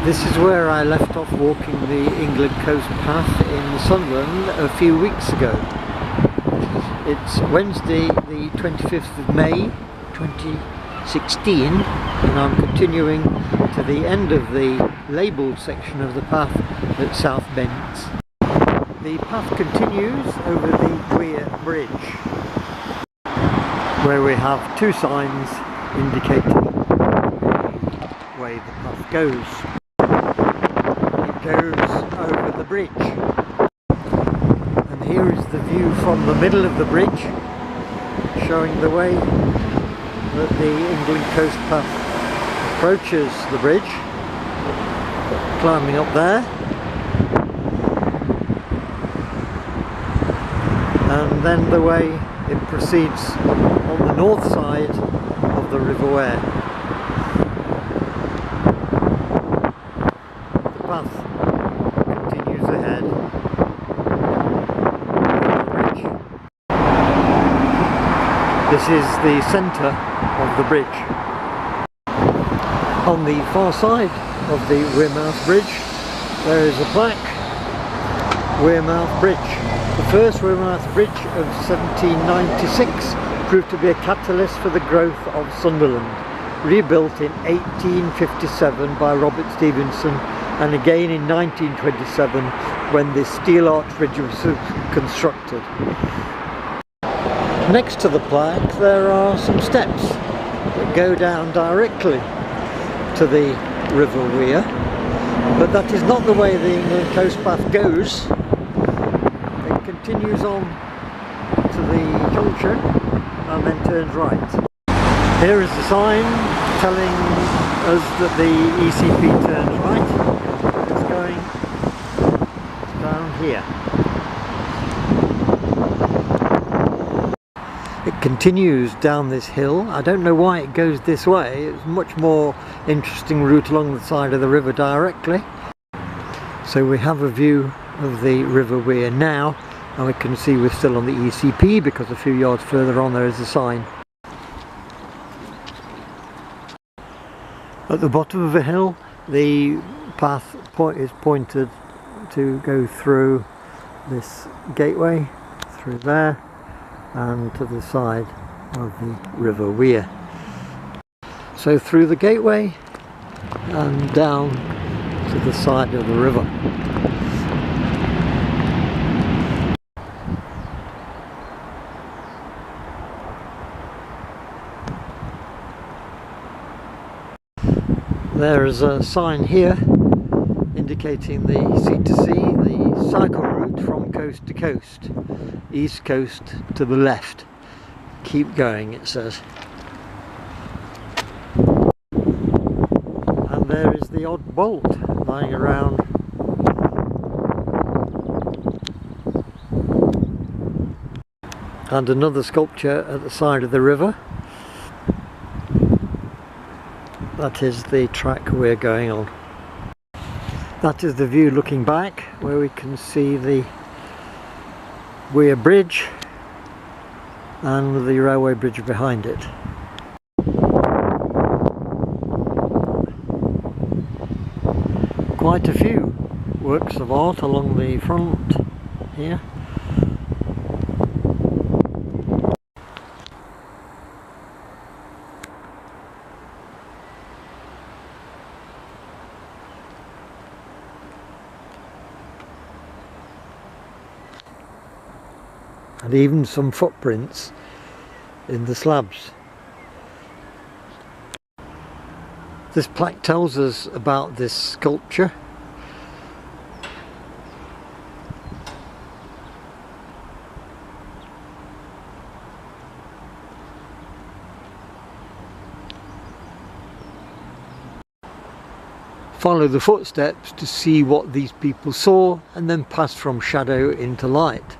This is where I left off walking the England coast path in Sunderland a few weeks ago. It's Wednesday the 25th of May 2016 and I'm continuing to the end of the labelled section of the path at South Bents. The path continues over the Weir Bridge, where we have two signs indicating the way the path goes. It goes over the bridge, and here is the view from the middle of the bridge, showing the way that the England coast path approaches the bridge, climbing up there, and then the way it proceeds on the north side of the River Wear. The path continues ahead over the bridge. This is the centre of the bridge. On the far side of the Wearmouth Bridge there is a plaque, Wearmouth Bridge. The first Wearmouth Bridge of 1796 proved to be a catalyst for the growth of Sunderland, rebuilt in 1857 by Robert Stevenson and again in 1927 when the steel arch bridge was constructed. Next to the plaque there are some steps that go down directly to the River Wear, but that is not the way the England coast path goes. It continues on to the junction and then turns right. Here is the sign telling us that the ECP turns right. It's going down here. It continues down this hill. I don't know why it goes this way. It's a much more interesting route along the side of the river directly. So we have a view of the River Wear now, and we can see we're still on the ECP because a few yards further on there is a sign. At the bottom of the hill the path is pointed to go through this gateway, through there, and to the side of the River Wear. So through the gateway and down to the side of the river. There is a sign here indicating the C2C, the cycle route from coast to coast, east coast to the left. Keep going, it says. And there is the odd bolt lying around. And another sculpture at the side of the river. That is the track we're going on. That is the view looking back, where we can see the Weir Bridge and the railway bridge behind it. Quite a few works of art along the front here. And even some footprints in the slabs. This plaque tells us about this sculpture. Follow the footsteps to see what these people saw and then pass from shadow into light.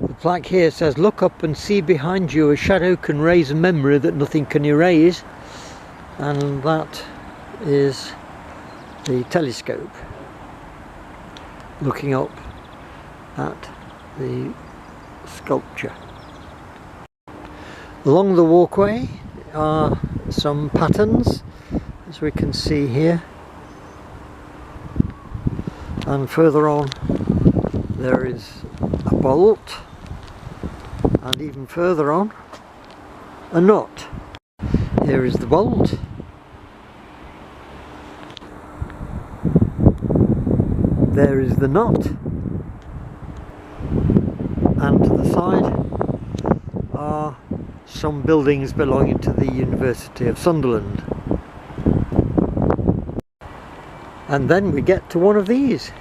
The plaque here says, "Look up and see behind you, a shadow can raise a memory that nothing can erase." And that is the telescope looking up at the sculpture. Along the walkway are some patterns as we can see here, and further on there is a bolt, and even further on a nut. Here is the bolt, there is the nut, and to the side are some buildings belonging to the University of Sunderland. And then we get to one of these.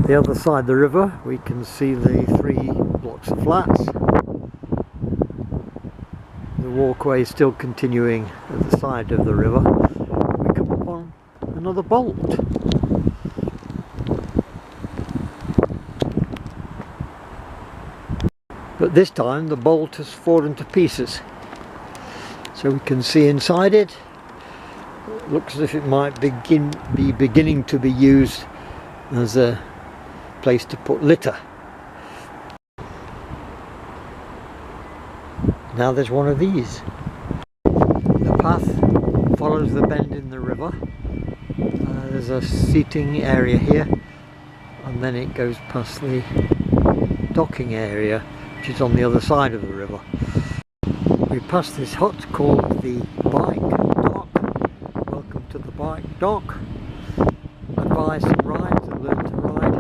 The other side of the river, we can see the 3 blocks of flats. The walkway is still continuing at the side of the river. We come upon another bolt. But this time the bolt has fallen to pieces. So we can see inside it. It looks as if it might be beginning to be used as a place to put litter. Now there's one of these. The path follows the bend in the river. There's a seating area here, and then it goes past the docking area, which is on the other side of the river. We pass this hut called the Bike Dock. Welcome to the Bike Dock. Advise some rides and learn to ride.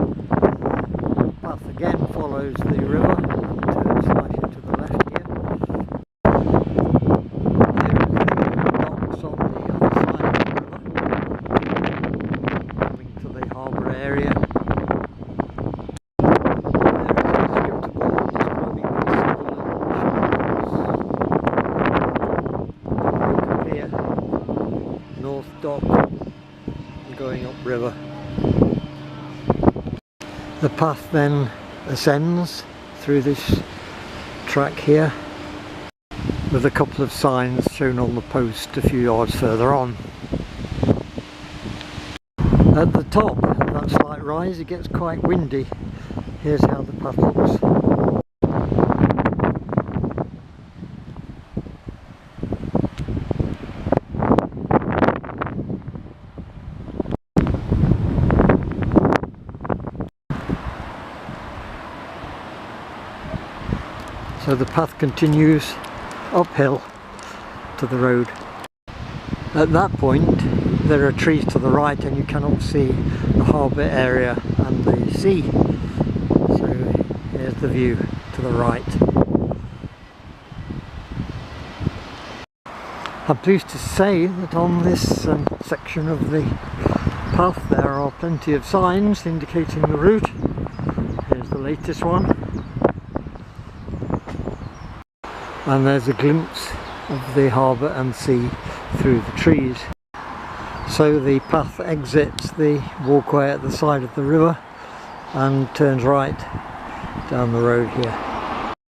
The path again follows the river and turns slightly to the left here. Here is the docks on the other side of the river, coming to the harbour area. Dock going upriver. The path then ascends through this track here, with a couple of signs shown on the post a few yards further on. At the top of that slight rise it gets quite windy. Here's how the path looks. So the path continues uphill to the road. At that point there are trees to the right and you cannot see the harbour area and the sea. So here's the view to the right. I'm pleased to say that on this section of the path there are plenty of signs indicating the route. Here's the latest one. And there's a glimpse of the harbour and sea through the trees. So the path exits the walkway at the side of the river and turns right down the road here.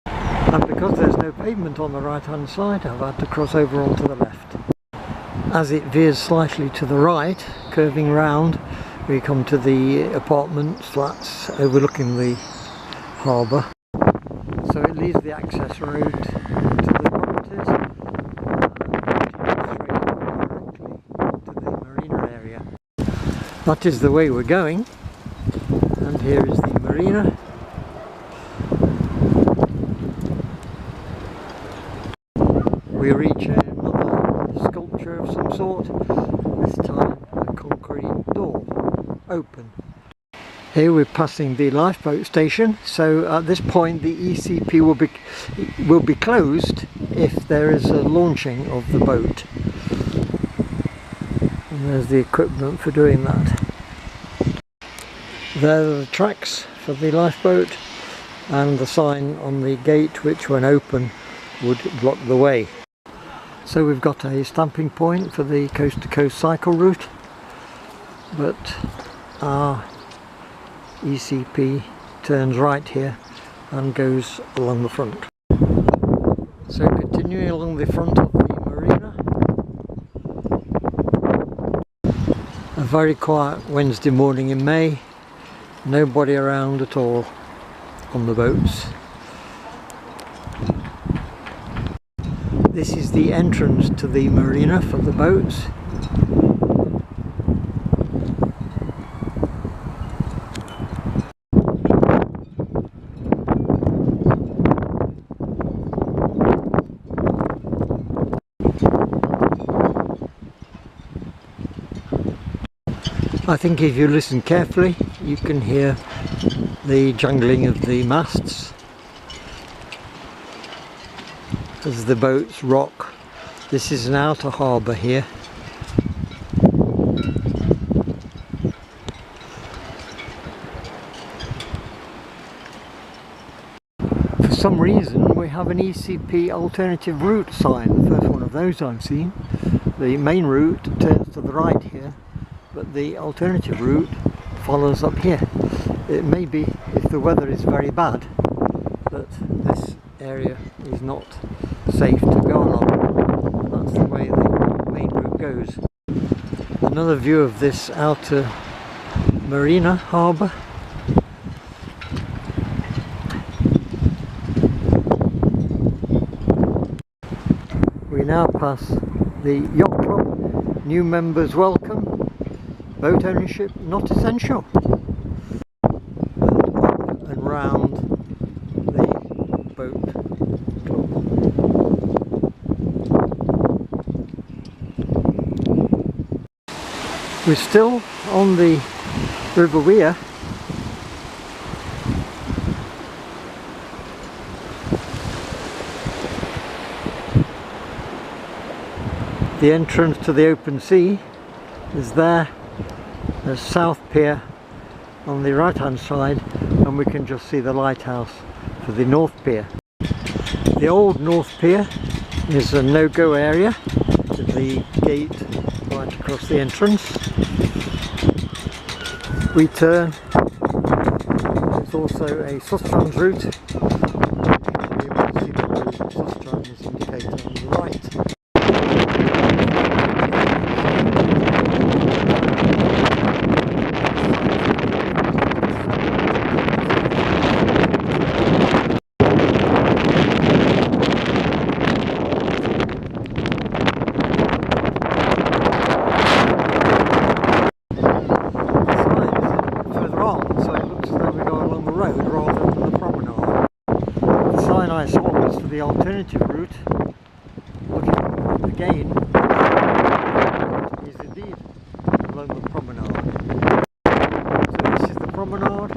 And because there's no pavement on the right hand side, I've had to cross over onto the left. As it veers slightly to the right, curving round, we come to the apartment flats overlooking the harbour. So it leaves the access road to the properties straight directly to the marina area. That is the way we're going, and here is the marina. We reach another sculpture of some sort, this time a concrete door, open. Here we're passing the lifeboat station, so at this point the ECP will be closed if there is a launching of the boat. And there's the equipment for doing that. There are the tracks for the lifeboat and the sign on the gate, which when open would block the way. So we've got a stamping point for the coast to coast cycle route, but our ECP turns right here and goes along the front. So continuing along the front of the marina, a very quiet Wednesday morning in May, nobody around at all on the boats. This is the entrance to the marina for the boats. I think if you listen carefully you can hear the jangling of the masts as the boats rock. This is an outer harbour here. For some reason we have an ECP alternative route sign, the first one of those I've seen. The main route turns to the right here, but the alternative route follows up here. It may be, if the weather is very bad, that this area is not safe to go along. That's the way the main route goes. Another view of this outer marina harbour. We now pass the yacht club. New members welcome. Boat ownership not essential. And up and round the boat club. We're still on the River Wear. The entrance to the open sea is there. There's South Pier on the right hand side, and we can just see the lighthouse for the North Pier. The old North Pier is a no-go area with the gate right across the entrance. We turn. There's also a Sustrans route. You can see the blue Sustrans indicator on the right. The alternative route, looking again, is indeed along the promenade. So this is the promenade,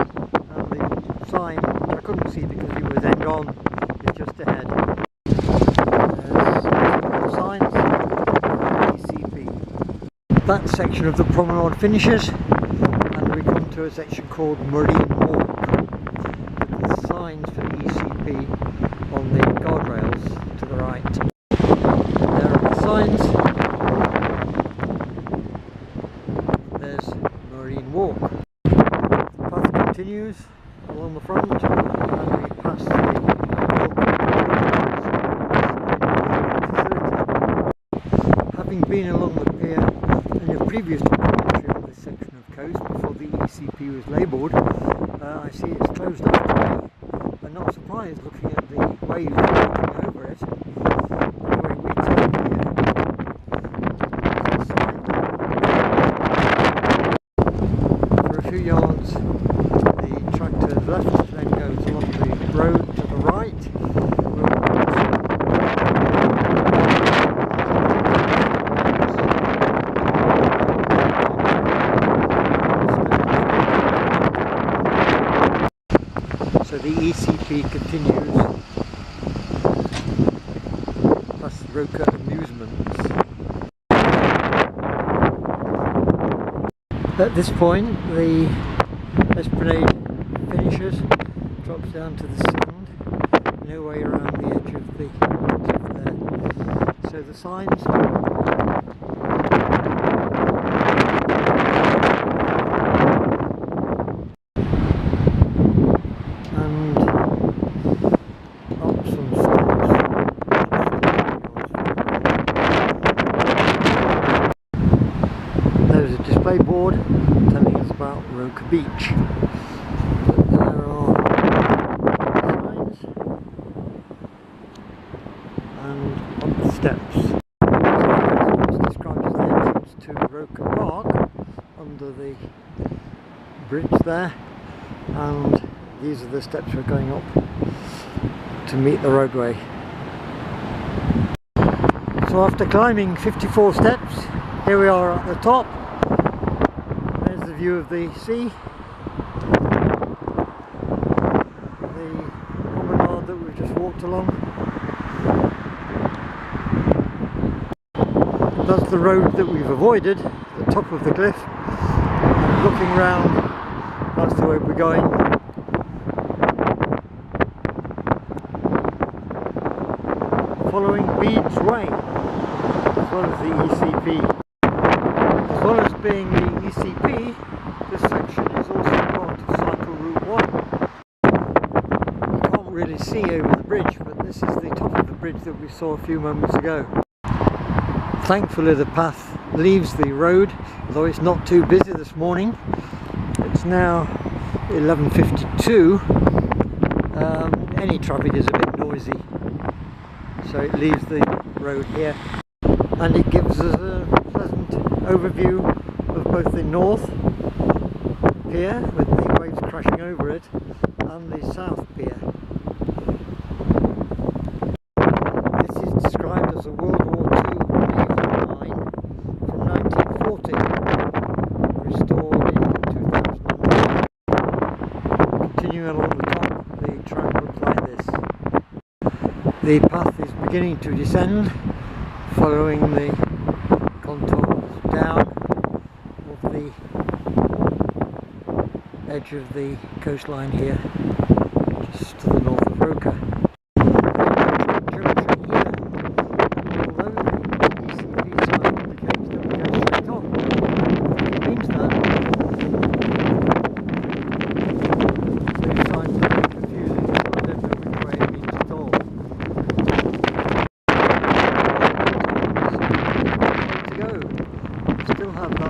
and the sign, which I couldn't see because it was end on, is just ahead. There's signs, ECP. That section of the promenade finishes, and we come to a section called Marine Walk. The signs for ECP on the guardrails to the right. There are the signs. There's Marine Walk. The path continues along the front, and we pass the having been along the pier in a previous documentary on this section of coast before the ECP was labelled, I see it's closed off today. I'm not surprised looking at the waves looking over it. Anyway, we turn here. For a few yards, the track turns left, then goes along the road to the right. So the ECP continues past Roca Amusements. At this point the esplanade finishes, drops down to the sand, no way around the edge of the cliff there. So the signs board telling us about Roca Beach. But there are signs, and steps. It's described as the entrance to Roker Park under the bridge there, and these are the steps we're going up to meet the roadway. So after climbing 54 steps, here we are at the top. There's the view of the sea, the promenade that we've just walked along. That's the road that we've avoided, the top of the cliff. And looking round, that's the way we're going. Following Bede's Way, as well as the ECP. As well as being the ECP, this section is also part of Cycle Route 1. You can't really see over the bridge, but this is the top of the bridge that we saw a few moments ago. Thankfully the path leaves the road, although it's not too busy this morning. It's now 11:52. Any traffic is a bit noisy, so it leaves the road here, and it gives us a pleasant overview of both the north pier with the waves crashing over it and the south pier. This is described as a World War II naval mine from 1940, restored in 2009. Continuing along the top, the track looks like this. The path is beginning to descend, following the contours down of the edge of the coastline here, just to the north of Roker.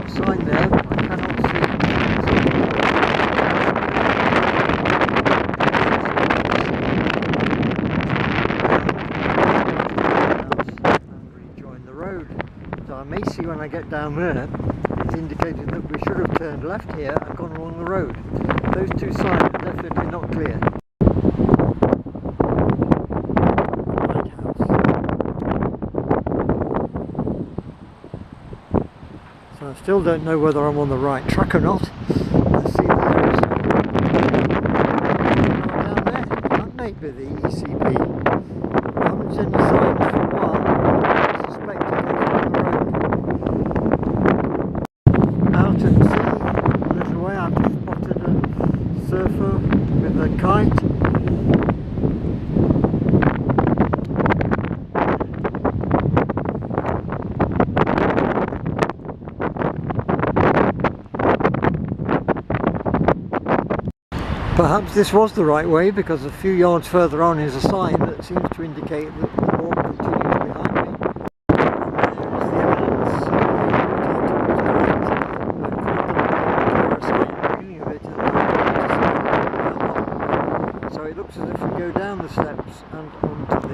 Sign there, but I cannot see. And rejoin the road. So I may see when I get down there, it's indicated that we should have turned left here and gone along the road. Those two signs are definitely not clear. I still don't know whether I'm on the right track or not. Let's see, there's down there. That may be the ECP. I haven't seen any signs for a while. I suspect it goes on the road. Out at sea, a little way, I've just spotted a surfer with a kite. Perhaps this was the right way, because a few yards further on is a sign that seems to indicate that the walk continues behind me. So it looks as if we go down the steps and onto the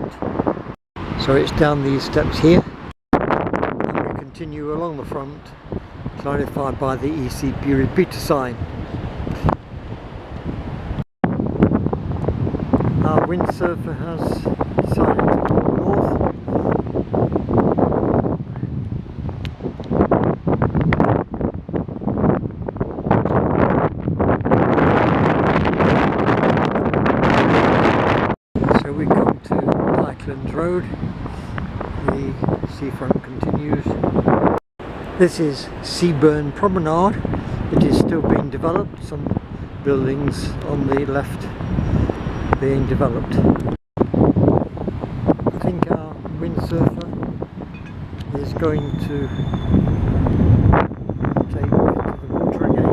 front. So it's down these steps here, and we continue along the front, clarified by the ECP repeater sign. Our windsurfer has decided to go north. So we come to Dykelands Road. The seafront continues. This is Seaburn Promenade. It is still being developed. Some buildings on the left being developed. I think our windsurfer is going to take to the water again.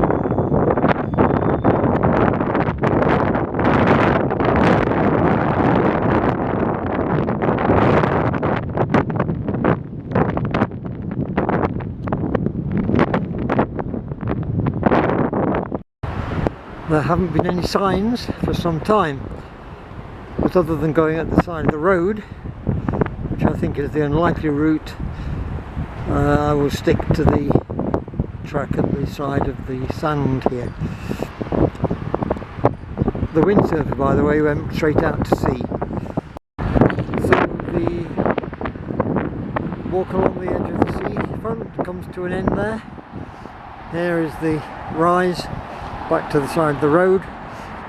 There haven't been any signs for some time, but other than going at the side of the road, which I think is the unlikely route, I will stick to the track at the side of the sand here. The windsurfer, by the way, went straight out to sea. So the walk along the edge of the seafront comes to an end there. Here is the rise back to the side of the road.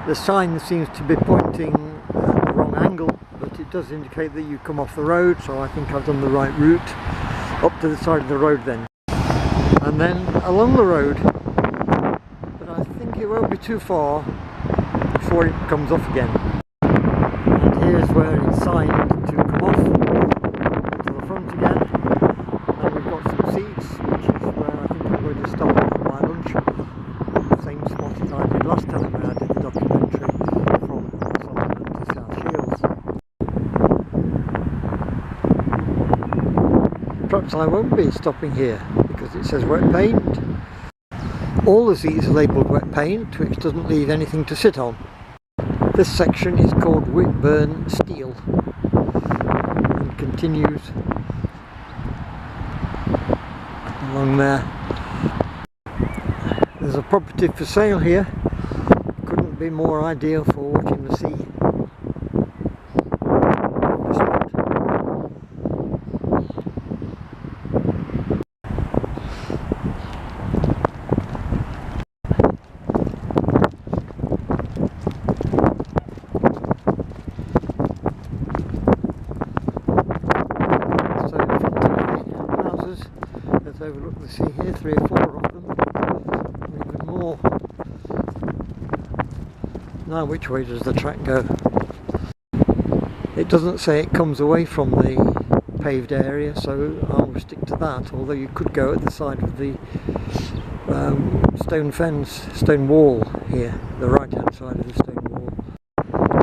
The sign seems to be pointing at the wrong angle, but it does indicate that you come off the road, so I think I've done the right route. Up to the side of the road then. And then along the road, but I think it won't be too far before it comes off again. And here's where it's signed to come off to the front again. And we've got some seats, which is where I think I'm going to stop for my lunch. Same spot as I did last time when I did the documentary from Sunderland to South Shields. Perhaps I won't be stopping here because it says wet paint. All the seats are labelled wet paint, which doesn't leave anything to sit on. This section is called Whitburn Steel and continues along there. There's a property for sale here. Couldn't be more ideal for watching the sea. Let's overlook the sea here, 3 or 4 of them, even more. Now which way does the track go? It doesn't say it comes away from the paved area, so I'll stick to that, although you could go at the side of the stone fence, stone wall here, the right hand side of the stone wall.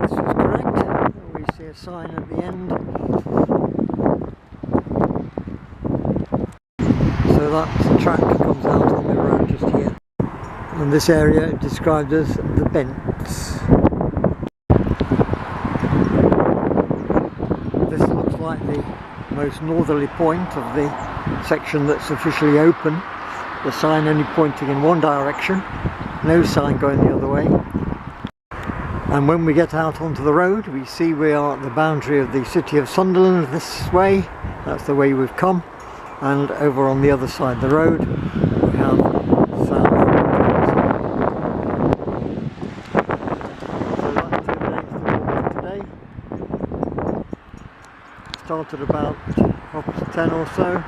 This is correct. We see a sign at the end. So that track comes out on the road just here. And this area is described as the Bents. This looks like the most northerly point of the section that's officially open. The sign only pointing in one direction, no sign going the other way. And when we get out onto the road, we see we are at the boundary of the city of Sunderland this way. That's the way we've come. And over on the other side of the road we have South. So that terminates the walk for today. Started about 10 or so.